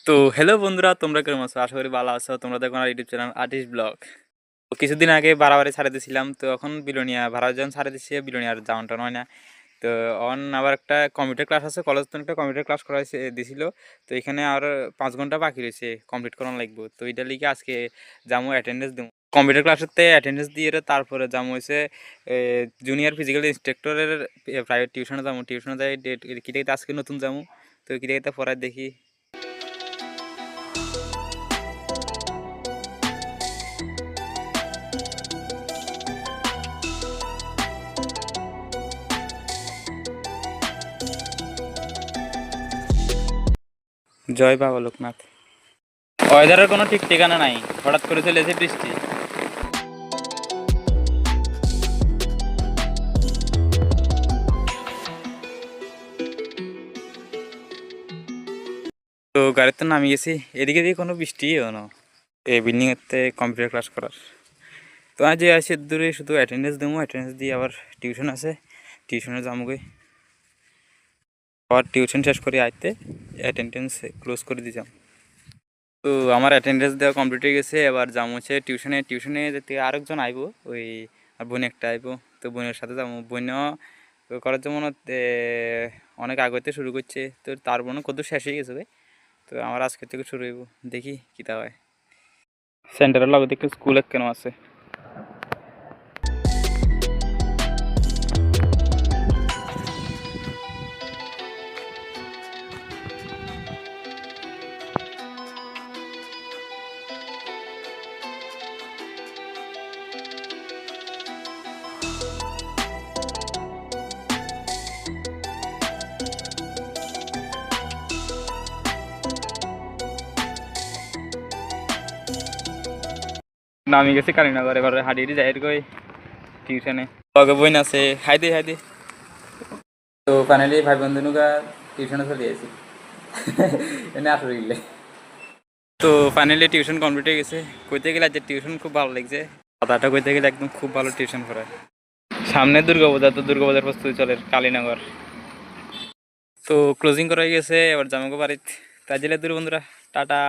তো হ্যালো বন্ধুরা, তোমরা কেমন আছো? আশা করি ভালো আছো। তোমরা দেখো আমার ইউটিউব চ্যানেল আর্টিস্ট ব্লগ। তো কিছুদিন আগে বাড়াবাড়ি ছাড়ে দিয়েছিলাম, তো এখন বিলোনিয়া ভাড়া যখন ছাড়ে দিচ্ছে বিলোনিয়ার যাওয়ানটা নয় না। তো অন আবার একটা কম্পিউটার ক্লাস আছে, কলেজ তো একটা কম্পিউটার ক্লাস করা দিছিল। তো এখানে আর 5 ঘন্টা বাকি রয়েছে, কমপ্লিট করানো লাগবে। তো এটা লিগে আজকে যাবো, অ্যাটেন্ডেন্স দেবো কম্পিউটার ক্লাসেতে। অ্যাটেন্ডেন্স দিয়ে তারপরে যাবো হয়েছে জুনিয়র ফিজিক্যাল ইনস্ট্রাক্টরের প্রাইভেট টিউশনে যাবো। টিউশনে যাই ডেট কিটাইতে আজকে নতুন যাবো। তো কিটাইতে পড়ায় দেখি। জয় বাবা লোকনাথ। ওয়েদারের কোনো ঠিক ঠিকানা নাই, হঠাৎ করে চলে এসে বৃষ্টি। তো গাড়িতে নামিয়ে গেছি, এদিকে দিয়ে কোনো বৃষ্টি না এই বিল্ডিংয়েতে কম্পিউটার ক্লাস করার। তো আজ যে আসে দূরে শুধু অ্যাটেন্ডেন্স দেবো, অ্যাটেন্ডেন্স দিয়ে আবার টিউশন আছে, টিউশনে যাবোগে। আবার টিউশন শেষ করে আইতে অ্যাটেন্ডেন্স ক্লোজ করে দিলাম। তো আমার অ্যাটেন্ডেন্স দেওয়া কমপ্লিট হয়ে গেছে। এবার যাবো হচ্ছে টিউশনে। টিউশনে যেতে আরেকজন আইবো, ওই আর বোন একটা আইবো। তো বোনের সাথে যাবো। বোনও করার জন্য অনেক আগতে শুরু করছে, তো তার বোনও কত শেষ হয়ে গেছে। তো আমার আজকে থেকে শুরু হইব, দেখি কী তা হয়। সেন্টারের লগে দেখতে স্কুল কেন আছে। নামি গেছি কালীনগর, এবার হাঁটিয়ে যাই কই টিউশনে। লগে বইন আছে, হাইদে হাইদে। তো ফাইনালি ভাই বন্ধুনুকা টিউশনে চলে গেছি। এনে আসলে গেলে তো ফাইনালি টিউশন কমপ্লিট হয়ে গেছে। কইতে গেলে যে টিউশন খুব ভালো লাগছে। দাদাটা কইতে গেলে একদম খুব ভালো টিউশন করায়। সামনে দুর্গাপূজা, তো দুর্গাপূজার প্রস্তুতি চলে কালীনগর। তো ক্লোজিং করা হয়ে গেছে, এবার জামাগো বাড়িতে। তাই জেলে দূর বন্ধুরা, টাটা।